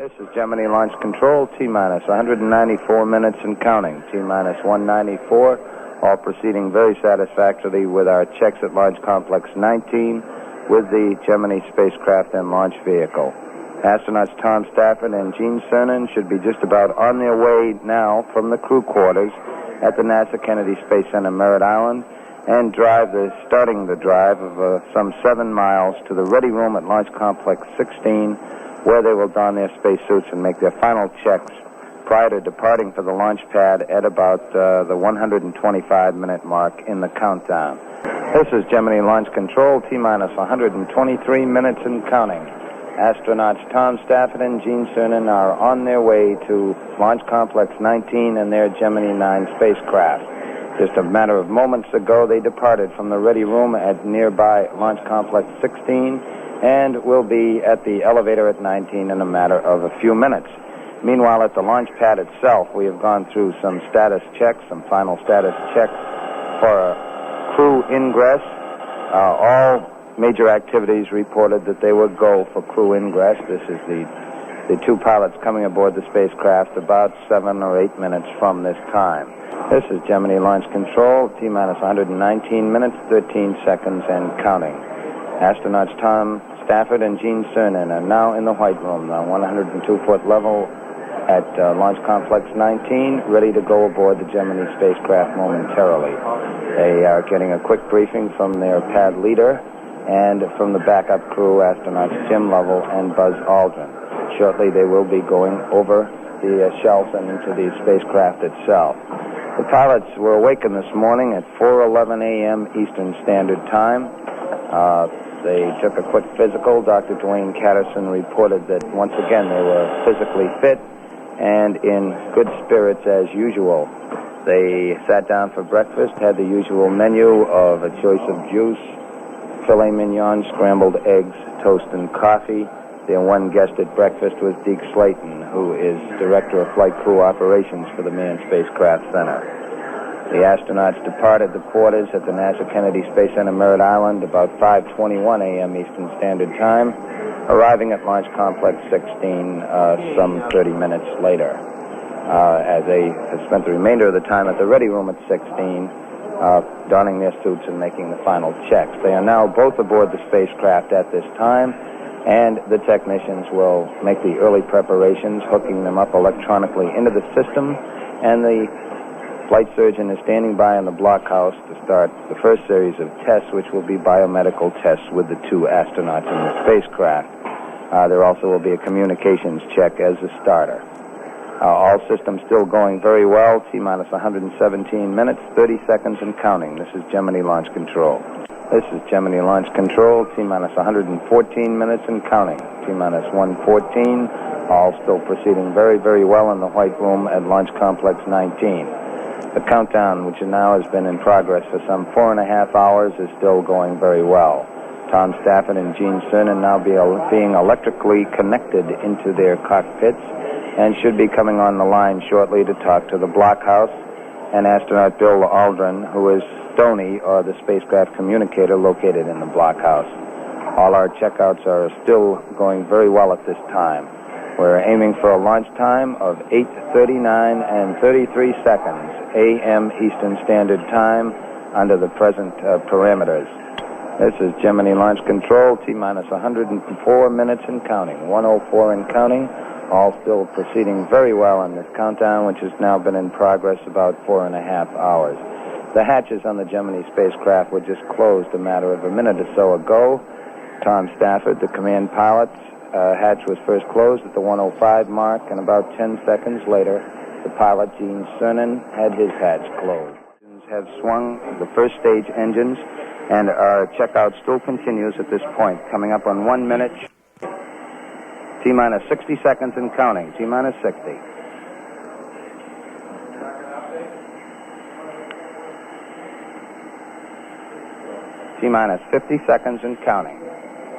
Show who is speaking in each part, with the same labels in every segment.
Speaker 1: This is Gemini Launch Control, T-minus 194 minutes and counting. T-minus 194, all proceeding very satisfactorily with our checks at Launch Complex 19 with the Gemini spacecraft and launch vehicle. Astronauts Tom Stafford and Gene Cernan should be just about on their way now from the crew quarters at the NASA Kennedy Space Center, Merritt Island, and starting the drive of some 7 miles to the ready room at Launch Complex 16, where they will don their spacesuits and make their final checks prior to departing for the launch pad at about the 125-minute mark in the countdown. This is Gemini Launch Control, T-minus 123 minutes and counting. Astronauts Tom Stafford and Gene Cernan are on their way to Launch Complex 19 and their Gemini IX spacecraft. Just a matter of moments ago, they departed from the ready room at nearby Launch Complex 16 and will be at the elevator at 19 in a matter of a few minutes. Meanwhile, at the launch pad itself, we have gone through some status checks, some final status checks for crew ingress. All major activities reported that they would go for crew ingress. This is the two pilots coming aboard the spacecraft about 7 or 8 minutes from this time. This is Gemini Launch Control, T-minus 119 minutes, 13 seconds, and counting. Astronauts Tom Stafford and Gene Cernan are now in the White Room, the 102-foot level at Launch Complex 19, ready to go aboard the Gemini spacecraft momentarily. They are getting a quick briefing from their pad leader and from the backup crew, astronauts Jim Lovell and Buzz Aldrin. Shortly, they will be going over the shelf and into the spacecraft itself. The pilots were awakened this morning at 4:11 a.m. Eastern Standard Time. They took a quick physical. Dr. Dwayne Catterson reported that once again they were physically fit and in good spirits as usual. They sat down for breakfast, had the usual menu of a choice of juice, filet mignon, scrambled eggs, toast, and coffee. Their one guest at breakfast was Deke Slayton, who is Director of Flight Crew Operations for the Manned Spacecraft Center. The astronauts departed the quarters at the NASA Kennedy Space Center, Merritt Island, about 5:21 a.m. Eastern Standard Time, arriving at Launch Complex 16 some 30 minutes later. As they have spent the remainder of the time at the ready room at 16, donning their suits and making the final checks. They are now both aboard the spacecraft at this time, and the technicians will make the early preparations, hooking them up electronically into the system, and the flight surgeon is standing by in the blockhouse to start the first series of tests, which will be biomedical tests with the two astronauts in the spacecraft. There also will be a communications check as a starter. All systems still going very well. T-minus 117 minutes, 30 seconds, and counting. This is Gemini Launch Control. This is Gemini Launch Control, T-minus 114 minutes and counting. T-minus 114, all still proceeding very, very well in the White Room at Launch Complex 19. The countdown, which now has been in progress for some 4.5 hours, is still going very well. Tom Stafford and Gene Cernan now being electrically connected into their cockpits and should be coming on the line shortly to talk to the blockhouse and astronaut Bill Aldrin, who is Stoney, or the spacecraft communicator located in the blockhouse. All our checkouts are still going very well at this time. We're aiming for a launch time of 8:39 and 33 seconds a.m. Eastern Standard Time under the present parameters. This is Gemini Launch Control, T-minus 104 minutes and counting, 104 and counting, all still proceeding very well in this countdown, which has now been in progress about 4.5 hours. The hatches on the Gemini spacecraft were just closed a matter of a minute or so ago. Tom Stafford, the command pilot, hatch was first closed at the 105 mark, and about 10 seconds later, the pilot, Gene Cernan, had his hatch closed. Have swung the first stage engines, and our checkout still continues at this point, coming up on 1 minute. T-minus 60 seconds and counting. T-minus 60. T-minus 50 seconds and counting.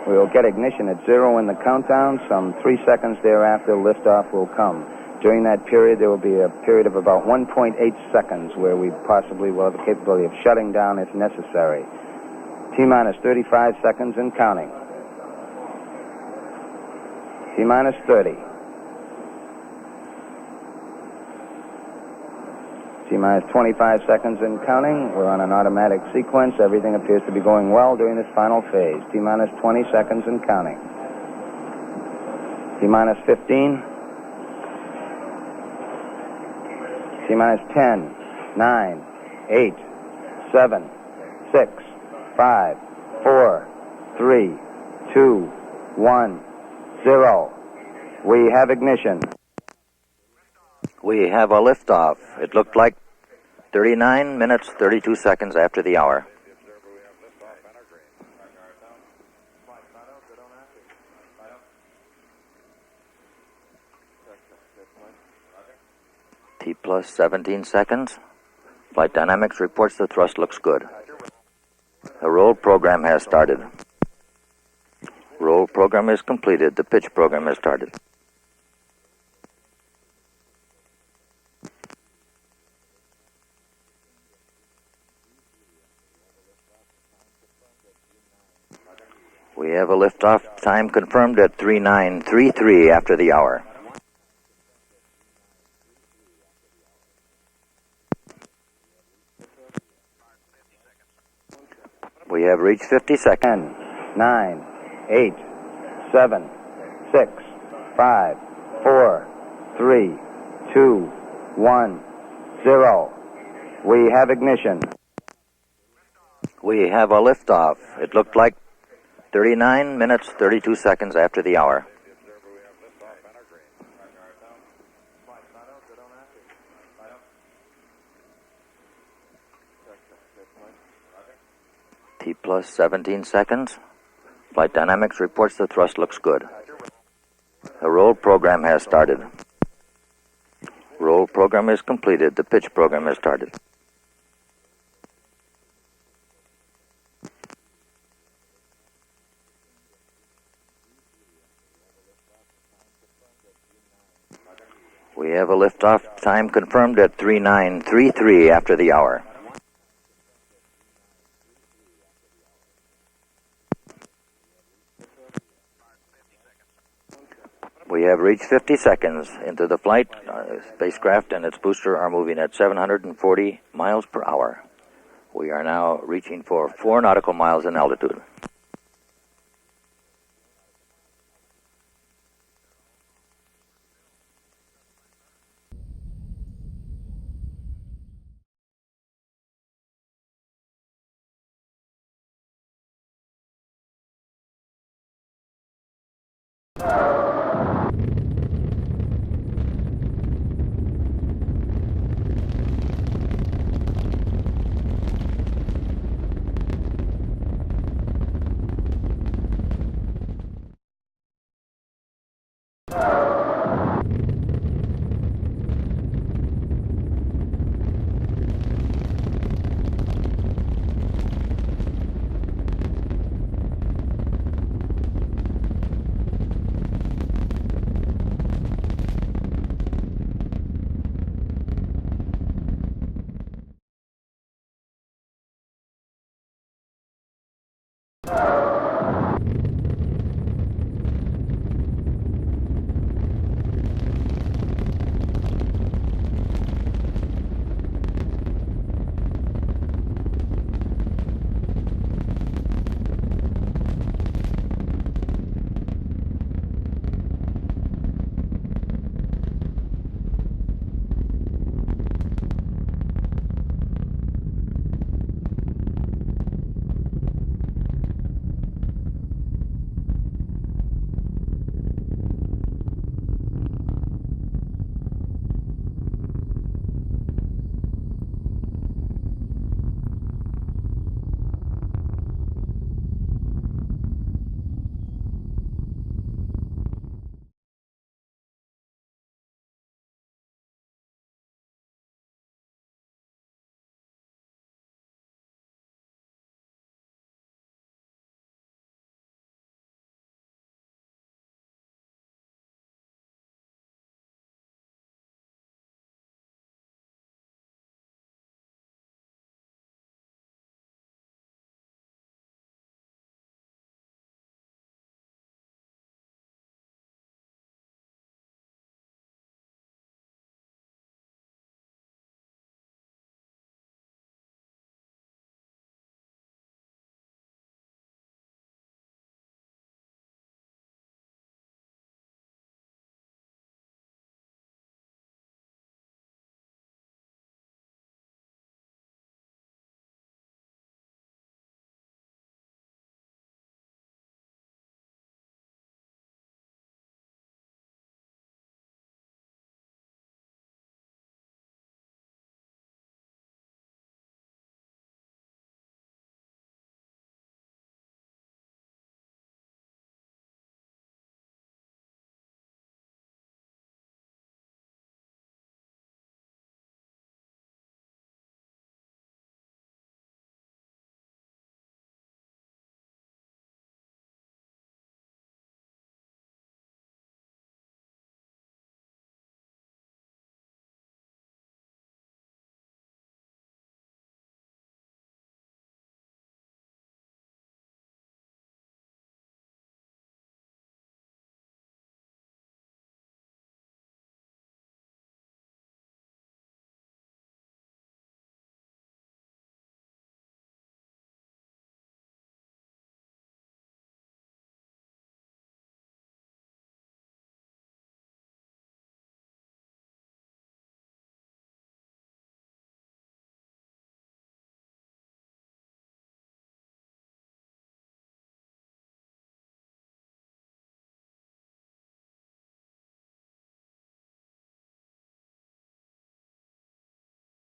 Speaker 1: We will get ignition at 0 in the countdown. Some 3 seconds thereafter, liftoff will come. During that period, there will be a period of about 1.8 seconds where we possibly will have the capability of shutting down if necessary. T-minus 35 seconds and counting. T-minus 30. T-minus 25 seconds and counting. We're on an automatic sequence. Everything appears to be going well during this final phase. T-minus 20 seconds and counting. T-minus 15. T-minus 10, 9, 8, 7, 6, 5, 4, 3, 2, 1, 0. We have ignition.
Speaker 2: We have a liftoff. It looked like 39 minutes, 32 seconds after the hour. T plus 17 seconds. Flight Dynamics reports the thrust looks good. The roll program has started. Roll program is completed. The pitch program has started. We have a liftoff time confirmed at 3933 after the hour. We have reached 50 seconds.
Speaker 1: 10, 9, 8, 7, 6, 5, 4, 3, 2, 1, 0. We have ignition.
Speaker 2: We have a liftoff. It looked like 39 minutes, 32 seconds after the hour. T plus 17 seconds. Flight Dynamics reports the thrust looks good. The roll program has started. Roll program is completed. The pitch program has started. We have a liftoff time confirmed at 3933 after the hour. We have reached 50 seconds into the flight. Spacecraft and its booster are moving at 740 miles per hour. We are now reaching for 4 nautical miles in altitude.